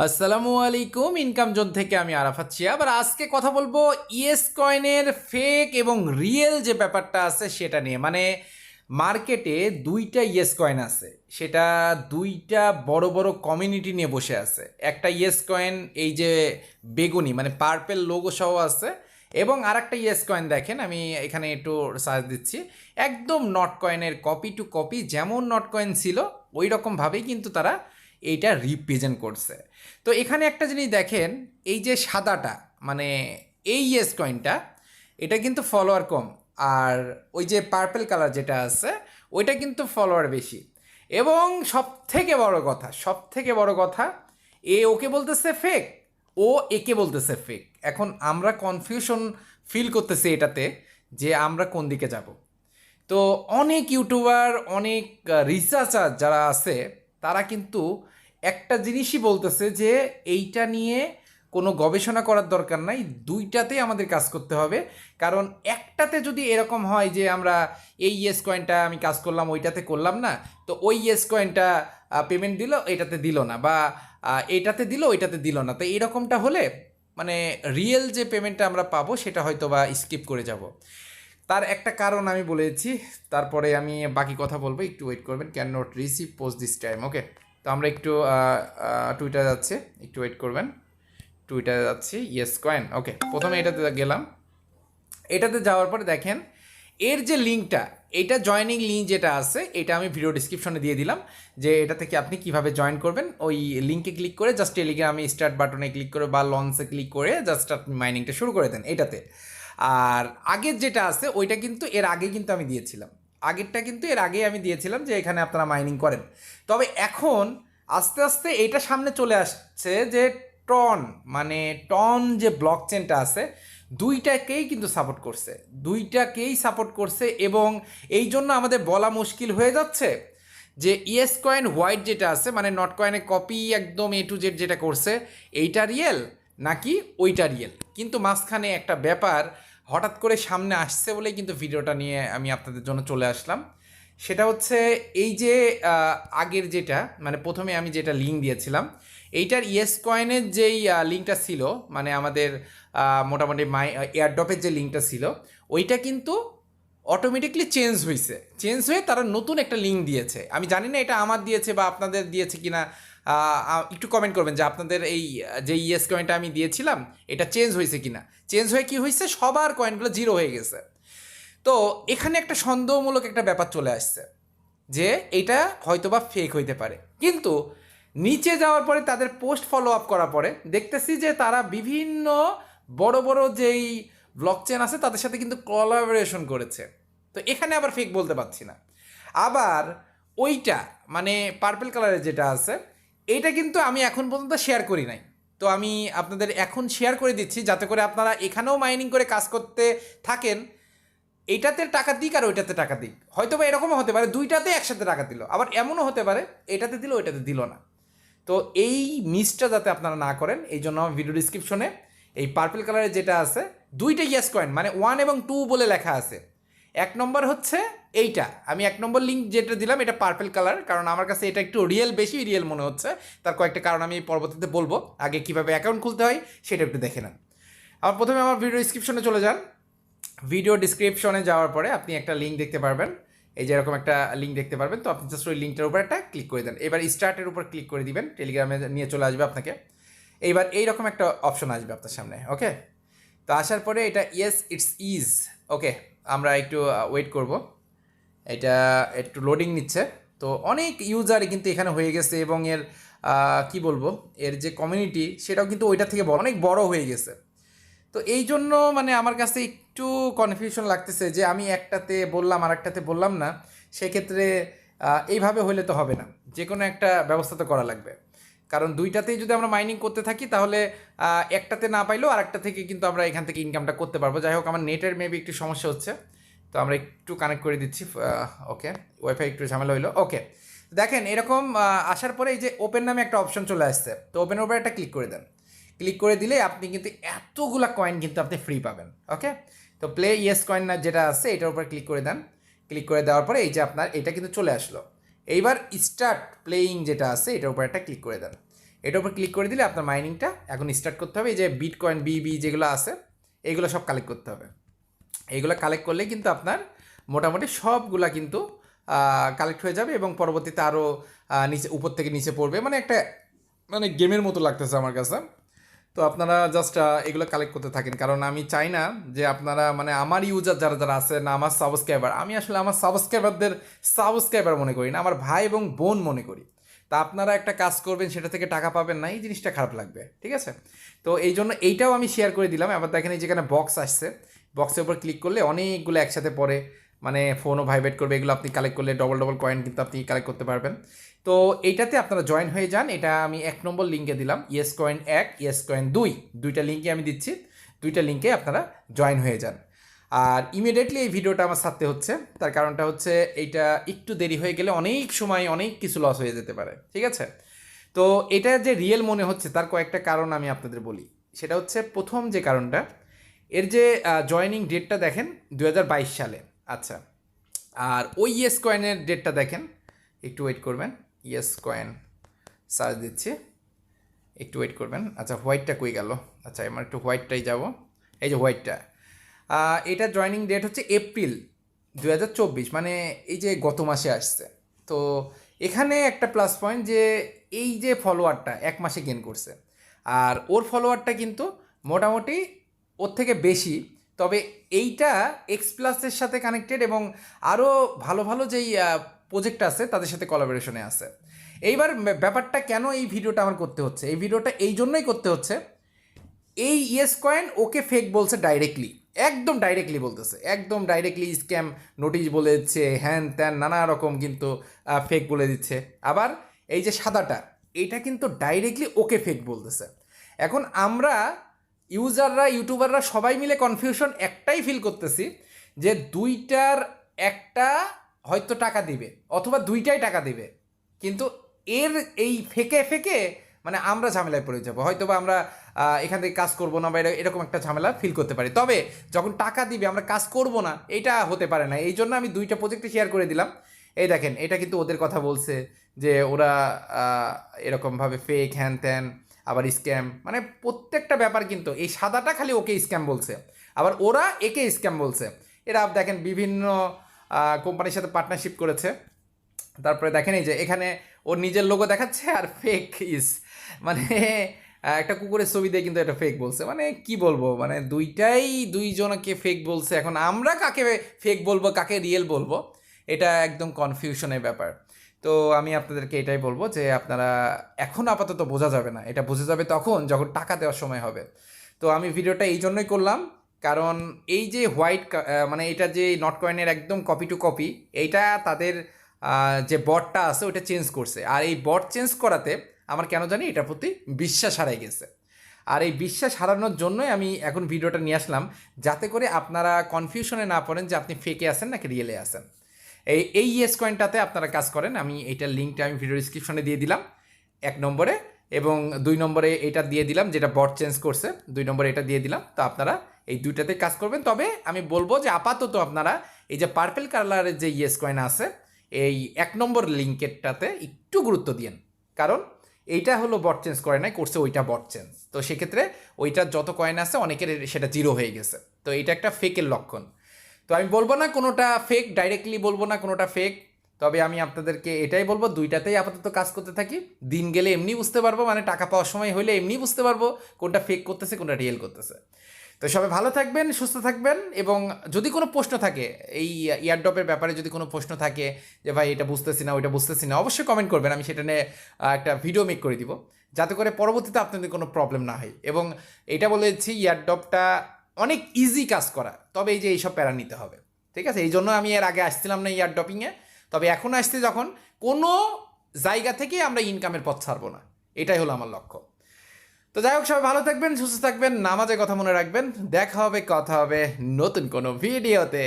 আসসালামু আলাইকুম। Income zone থেকে আমি আরাফাত চিয়া। আবার আজকে কথা বলবো ইয়েস কয়েনের ফেক এবং রিয়েল যে ব্যাপারটা আছে সেটা নিয়ে। মানে মার্কেটে দুইটা ইয়েস কয়েন আছে, সেটা দুইটা বড় বড় কমিউনিটি নিয়ে বসে আছে। একটা ইয়েস কয়েন এই যে বেগুনি মানে পার্পেল লোগো সহ আছে, এবং আর একটা ইয়েস কয়েন দেখেন, আমি এখানে একটু সার্চ দিচ্ছি, একদম নট কয়েনের কপি টু কপি, যেমন নট কয়েন ছিল ওই রকমভাবেই কিন্তু তারা এইটা রিপ্রেজেন্ট করছে। তো এখানে একটা জিনিস দেখেন, এই যে সাদাটা মানে এই ইয়েস কয়েনটা, এটা কিন্তু ফলোয়ার কম, আর ওই যে পার্পেল কালার যেটা আছে ওইটা কিন্তু ফলোয়ার বেশি। এবং সব থেকে বড় কথা এ ওকে বলতেছে ফেক, ও একে বলতেছে ফেক। এখন আমরা কনফিউশন ফিল করতেছি এটাতে যে আমরা কোন দিকে যাব। তো অনেক ইউটিউবার, অনেক রিসার্চার যারা আছে, তারা কিন্তু একটা জিনিসই বলতেছে যে এইটা নিয়ে কোনো গবেষণা করার দরকার নাই, দুইটাতেই আমাদের কাজ করতে হবে। কারণ একটাতে যদি এরকম হয় যে আমরা এই ইয়েস কয়েনটা আমি কাজ করলাম ওইটাতে করলাম না, তো ওই ইয়েস কয়েনটা পেমেন্ট দিল এটাতে দিল না, বা এটাতে দিল ওইটাতে দিল না, তো এইরকমটা হলে মানে রিয়েল যে পেমেন্টটা আমরা পাবো সেটা হয়তো বা স্কিপ করে যাব। তার একটা কারণ আমি বলেছি, তারপরে আমি বাকি কথা বলবো, একটু ওয়েট করবেন। Can not receive post this time. Okay, তো আমরা একটু টুইটার যাচ্ছে, একটু ওয়েট করবেন। টুইটারে যাচ্ছি, ইয়েস কয়েন। ওকে, প্রথমে এটাতে গেলাম। এটাতে যাওয়ার পরে দেখেন এর যে লিঙ্কটা, এটা জয়নিং লিঙ্ক যেটা আছে এটা আমি ভিডিও ডিসক্রিপশনে দিয়ে দিলাম, যে এটা থেকে আপনি কিভাবে জয়েন করবেন। ওই লিঙ্কে ক্লিক করে জাস্ট টেলিগ্রামে স্টার্ট বাটনে ক্লিক করে বা লঞ্চে ক্লিক করে জাস্ট আপনি মাইনিংটা শুরু করে দেন এটাতে। আর আগের যেটা আছে ওইটা কিন্তু এর আগে কিন্তু আমি দিয়েছিলাম, আগেরটা কিন্তু এর আগে আমি দিয়েছিলাম যে এখানে আপনারা মাইনিং করেন। তবে এখন আস্তে আস্তে এটা সামনে চলে আসছে যে টন, মানে টন যে ব্লক চেনটা আছে দুইটাকেই কিন্তু সাপোর্ট করছে, দুইটাকেই সাপোর্ট করছে। এবং এই জন্য আমাদের বলা মুশকিল হয়ে যাচ্ছে যে ইয়েস কয়েন হোয়াইট যেটা আছে মানে নট কয়েনের কপি একদম এ টু জেড যেটা করছে এইটা রিয়েল নাকি ওইটা রিয়েল। কিন্তু মাঝখানে একটা ব্যাপার হঠাৎ করে সামনে আসছে বলেই কিন্তু ভিডিওটা নিয়ে আমি আপনাদের জন্য চলে আসলাম। সেটা হচ্ছে এই যে আগের যেটা মানে প্রথমে আমি যেটা লিঙ্ক দিয়েছিলাম, এইটার ইয়েস কয়েনের যেই লিঙ্কটা ছিল, মানে আমাদের মোটামুটি মাই এয়ারড্রপের যে লিঙ্কটা ছিল ওইটা কিন্তু অটোমেটিকলি চেঞ্জ হয়ে তারা নতুন একটা লিঙ্ক দিয়েছে। আমি জানি না এটা আমার দিয়েছে বা আপনাদের দিয়েছে কিনা, একটু কমেন্ট করবেন যে আপনাদের এই যে ইয়েস কয়েনটা আমি দিয়েছিলাম এটা চেঞ্জ হয়েছে কিনা। চেঞ্জ হয়ে কি হয়েছে, সবার কয়েনগুলো জিরো হয়ে গেছে। তো এখানে একটা সন্দেহমূলক একটা ব্যাপার চলে আসছে যে এটা হয়তোবা ফেক হইতে পারে। কিন্তু নিচে যাওয়ার পরে তাদের পোস্ট ফলো আপ করার পরে দেখতেছি যে তারা বিভিন্ন বড় বড় যেই ব্লক চেন আছে তাদের সাথে কিন্তু কোলাবোরেশন করেছে। তো এখানে আবার ফেক বলতে পারছি না। আবার ওইটা মানে পার্পল কালারের যেটা আছে এইটা কিন্তু আমি এখন পর্যন্ত শেয়ার করি নাই। তো আমি আপনাদের এখন শেয়ার করে দিচ্ছি যাতে করে আপনারা এখানেও মাইনিং করে কাজ করতে থাকেন। এইটাতে টাকা দিক আর ওইটাতে টাকা দিক, হয়তো বা এরকমও হতে পারে দুইটাতে একসাথে টাকা দিল, আবার এমনও হতে পারে এটাতে দিল ওইটাতে দিল না। তো এই মিসটা যাতে আপনারা না করেন এই জন্য আমার ভিডিও ডিসক্রিপশনে এই পার্পল কালারের যেটা আছে দুইটা ইয়েস কয়েন মানে 1 এবং 2 বলে লেখা আছে। এক নম্বর হচ্ছে এইটা, আমি এক নম্বর লিঙ্ক যেটা দিলাম এটা পার্পল কালার, কারণ আমার কাছে এটা একটু বেশি রিয়েল মনে হচ্ছে। তার কয়েকটা কারণ আমি পরবর্তীতে বলবো, আগে কীভাবে অ্যাকাউন্ট খুলতে হয় সেটা একটু দেখে নেন। প্রথমে আমার ভিডিও ডিসক্রিপশনে চলে যান। ভিডিও ডিসক্রিপশনে যাওয়ার পরে আপনি একটা লিঙ্ক দেখতে পারবেন, এই যে এরকম একটা লিঙ্ক দেখতে পারবেন। তো আপনি জাস্ট ওই লিঙ্কটার উপর একটা ক্লিক করে দেন। এবার স্টার্টের উপর ক্লিক করে দিবেন, টেলিগ্রামে নিয়ে চলে আসবে আপনাকে। এইবার এইরকম একটা অপশন আসবে আপনার সামনে। ওকে, তো আসার পরে এটা ইয়েস ইটস ইজ। ওকে, আমরা একটু ওয়েট করব, এটা একটু লোডিং নিচ্ছে। তো অনেক ইউজারই কিন্তু এখানে হয়ে গেছে, এবং এর কি বলবো, এর যে কমিউনিটি সেটাও কিন্তু ওইটা থেকে অনেক বড় হয়ে গেছে। তো এই জন্য মানে আমার কাছে একটু কনফিউশন লাগতেছে যে আমি একটাতে বললাম আর একটাতে বললাম না। সেক্ষেত্রে এইভাবে হইলে তো হবে না, যে কোনো একটা ব্যবস্থা তো করা লাগবে। কারণ দুইটাতেই যদি আমরা মাইনিং করতে থাকি তাহলে একটাতে না পাইলেও আরেকটা থেকে কিন্তু আমরা এখান থেকে ইনকামটা করতে পারবো। যাই হোক, আমার নেটের মেবি একটু সমস্যা হচ্ছে, তো আমরা একটু কানেক্ট করে দিচ্ছি। ওকে, ওয়াইফাই একটু ঝামেলা হইলো। ওকে, দেখেন এরকম আসার পরে এই যে ওপেন নামে একটা অপশন চলে আসছে, তো ওপেনের উপরে একটা ক্লিক করে দেন। ক্লিক করে দিলে আপনি কিন্তু এতগুলা কয়েন কিন্তু আপনি ফ্রি পাবেন। ওকে, তো প্লে ইয়েস কয়েন না যেটা আছে এটার উপর ক্লিক করে দেন। ক্লিক করে দেওয়ার পরে এই যে আপনার এটা কিন্তু চলে আসলো। এইবার স্টার্ট প্লেয়িং যেটা আছে এটার উপর একটা ক্লিক করে দেন। এটার উপর ক্লিক করে দিলে আপনার মাইনিংটা এখন স্টার্ট করতে হবে। এই যে বিটকয়েন বিবি যেগুলো আছে এইগুলো সব কালেক্ট করতে হবে। এইগুলো কালেক্ট করলে কিন্তু আপনার মোটামুটি সবগুলা কিন্তু কালেক্ট হয়ে যাবে এবং পরবর্তীতে আরও নিচে উপর থেকে নিচে পড়বে, মানে একটা মানে গেমের মতো লাগতেছে আমার কাছে। তো আপনারা জাস্ট এগুলো কালেক্ট করতে থাকেন, কারণ আমি চাই না যে আপনারা মানে আমার ইউজার যারা যারা আছে না আমার সাবস্ক্রাইবার, আমি আসলে আমার সাবস্ক্রাইবারদের সাবস্ক্রাইবার মনে করি না, আমার ভাই এবং বোন মনে করি। তা আপনারা একটা কাজ করবেন সেটা থেকে টাকা পাবেন না, এই জিনিসটা খারাপ লাগবে, ঠিক আছে? তো এই জন্য এইটাও আমি শেয়ার করে দিলাম। আবার দেখেন এই যেখানে বক্স আসছে, বক্সের উপর ক্লিক করলে অনেকগুলো একসাথে পড়ে, মানে ফোনও ভাইব্রেট করবে, এগুলো আপনি কালেক্ট করলে ডবল ডবল কয়েন কিন্তু আপনি কালেক্ট করতে পারবেন। তো এইটাতে আপনারা জয়েন হয়ে যান। এটা আমি 1 নম্বর লিঙ্কে দিলাম, ইয়েস কয়েন 1 ইয়েস কয়েন 2, দুইটা লিঙ্কে আমি দিচ্ছি, দুইটা লিঙ্কে আপনারা জয়েন হয়ে যান। আর ইমিডিয়েটলি এই ভিডিওটা আমার ছাড়তে হচ্ছে, তার কারণটা হচ্ছে এইটা একটু দেরি হয়ে গেলে অনেক সময় অনেক কিছু লস হয়ে যেতে পারে, ঠিক আছে? তো এটা যে রিয়েল মনে হচ্ছে তার কয়েকটা কারণ আমি আপনাদের বলি। সেটা হচ্ছে প্রথম যে কারণটা, এর যে জয়েনিং ডেটটা দেখেন 2022 সালে, আচ্ছা। আর ওই ইয়েস কয়েনের ডেটটা দেখেন, একটু ওয়েট করবেন, ইয়েস কয়েন সার্চ দিচ্ছি, একটু ওয়েট করবেন। আচ্ছা হোয়াইটটা কই গেল? আচ্ছা আমার একটু হোয়াইটটাই যাব, এই যে হোয়াইটটা। এটা জয়েনিং ডেট হচ্ছে এপ্রিল 2024, মানে এই যে গত মাসে আসছে। তো এখানে একটা প্লাস পয়েন্ট যে এই যে ফলোয়ারটা 1 মাসে গেন করছে, আর ওর ফলোয়ারটা কিন্তু মোটামুটি ওর থেকে বেশি। তবে এইটা এক্স প্লাসের সাথে কানেক্টেড এবং আরও ভালো ভালো যেই প্রজেক্ট আছে তাদের সাথে কোলাবোরেশনে আছে। এইবার ব্যাপারটা কেন এই ভিডিওটা আমার করতে হচ্ছে, এই ভিডিওটা এই জন্যই করতে হচ্ছে, এই ইয়েস কয়েন ওকে ফেক বলছে ডাইরেক্টলি, একদম ডাইরেক্টলি বলতেছে, একদম ডাইরেক্টলি স্ক্যাম নোটিশ বলে দিচ্ছে, হ্যান ত্যান নানা রকম কিন্তু ফেক বলে দিচ্ছে। আবার এই যে সাদাটা, এটা কিন্তু ডাইরেক্টলি ওকে ফেক বলতেছে। এখন আমরা ইউজাররা ইউটিউবাররা সবাই মিলে কনফিউশন একটাই ফিল করতেছি যে দুইটার একটা হয়তো টাকা দিবে অথবা দুইটাই টাকা দিবে, কিন্তু এর এই ফেকে ফেকে মানে আমরা ঝামেলায় পড়ে যাবো, হয়তো বা আমরা এখান থেকে কাজ করবো না বা এরকম একটা ঝামেলা ফিল করতে পারি। তবে যখন টাকা দিবে আমরা কাজ করবো না, এটা হতে পারে না। এই জন্য আমি দুইটা প্রজেক্টে শেয়ার করে দিলাম। এই দেখেন এটা কিন্তু ওদের কথা বলছে যে ওরা এরকমভাবে ফেক হ্যান ত্যান আবার স্ক্যাম, মানে প্রত্যেকটা ব্যাপার কিন্তু এই সাদাটা খালি ওকে স্ক্যাম বলছে, আবার ওরা একে স্ক্যাম বলছে। এরা দেখেন বিভিন্ন কোম্পানির সাথে পার্টনারশিপ করেছে। তারপরে দেখেন এই যে এখানে ওর নিজের লোগো দেখাচ্ছে আর ফেক ইস, মানে একটা কুকুরের ছবি দিয়ে কিন্তু এটা ফেক বলছে। মানে কি বলবো, মানে দুইটাই দুইজনকে ফেক বলছে। এখন আমরা কাকে ফেক বলবো কাকে রিয়েল বলবো, এটা একদম কনফিউশনের ব্যাপার। তো আমি আপনাদেরকে এটাই বলবো যে আপনারা এখন আপাতত বোঝা যাবে না, এটা বোঝা যাবে তখন যখন টাকা দেওয়ার সময় হবে। তো আমি ভিডিওটা এই জন্যই করলাম, কারণ এই যে হোয়াইট মানে এটা যে নট কয়েনের একদম কপি টু কপি, এইটা তাদের যে বটটা আছে ওটা চেঞ্জ করছে। আর এই বট চেঞ্জ করাতে আমার কেন জানি এটার প্রতি বিশ্বাস হারাই গেছে। আর এই বিশ্বাস হারানোর জন্যই আমি এখন ভিডিওটা নিয়ে আসলাম, যাতে করে আপনারা কনফিউশনে না পড়েন যে আপনি ফেকে আছেন নাকি রিয়েলে আছেন। এই ইয়েস কয়েনটাতে আপনারা কাজ করেন, আমি এইটার লিঙ্কটা আমি ভিডিও ডিসক্রিপশনে দিয়ে দিলাম 1 নম্বরে, এবং 2 নম্বরে এটা দিয়ে দিলাম যেটা বট চেঞ্জ করছে, 2 নম্বরে এটা দিয়ে দিলাম। তো আপনারা এই দুইটাতে কাজ করবেন। তবে আমি বলবো যে আপাতত আপনারা এই যে পার্পেল কালারের যে ইয়েস কয়েন আছে এই 1 নম্বর লিঙ্কেরটাতে একটু গুরুত্ব দিন, কারণ এইটা হলো বট চেঞ্জ করে নাই, করছে ওইটা বট চেঞ্জ। তো সেক্ষেত্রে ওইটার যত কয়েন আছে অনেকের সেটা জিরো হয়ে গেছে, তো এইটা একটা ফেকের লক্ষণ। তো আমি বলবো না কোনোটা ফেক, ডাইরেক্টলি বলবো না কোনোটা ফেক, তবে আমি আপনাদেরকে এটাই বলবো দুইটাতেই আপাতত কাজ করতে থাকি। দিন গেলে এমনি বুঝতে পারবো, মানে টাকা পাওয়ার সময় হলে এমনি বুঝতে পারবো কোনটা ফেক করতেছে কোনটা রিয়েল করতেছে। তো সবাই ভালো থাকবেন, সুস্থ থাকবেন, এবং যদি কোনো প্রশ্ন থাকে এই ইয়ারড্রপের ব্যাপারে, যদি কোনো প্রশ্ন থাকে যে ভাই এটা বুঝতেছি না ওইটা বুঝতেছি না, অবশ্যই কমেন্ট করবেন, আমি সেটা নিয়ে একটা ভিডিও মেক করে দিব, যাতে করে পরবর্তীতে আপনাদের কোনো প্রবলেম না হয়। এবং এটা বলেছি ইয়ারড্রপটা অনেক ইজি কাজ করা, তবে এই যে এইসব প্যারা নিতে হবে, ঠিক আছে? এই জন্য আমি এর আগে আসছিলাম না ইয়ারড্রপিংয়ে, তবে এখন আসছি যখন কোনো জায়গা থেকে আমরা ইনকামের পথ ছাড়বো না, এটাই হলো আমার লক্ষ্য। তো যাই হোক, সবাই ভালো থাকবেন, সুস্থ থাকবেন, নামাজের কথা মনে রাখবেন। দেখা হবে, কথা হবে নতুন কোনো ভিডিওতে।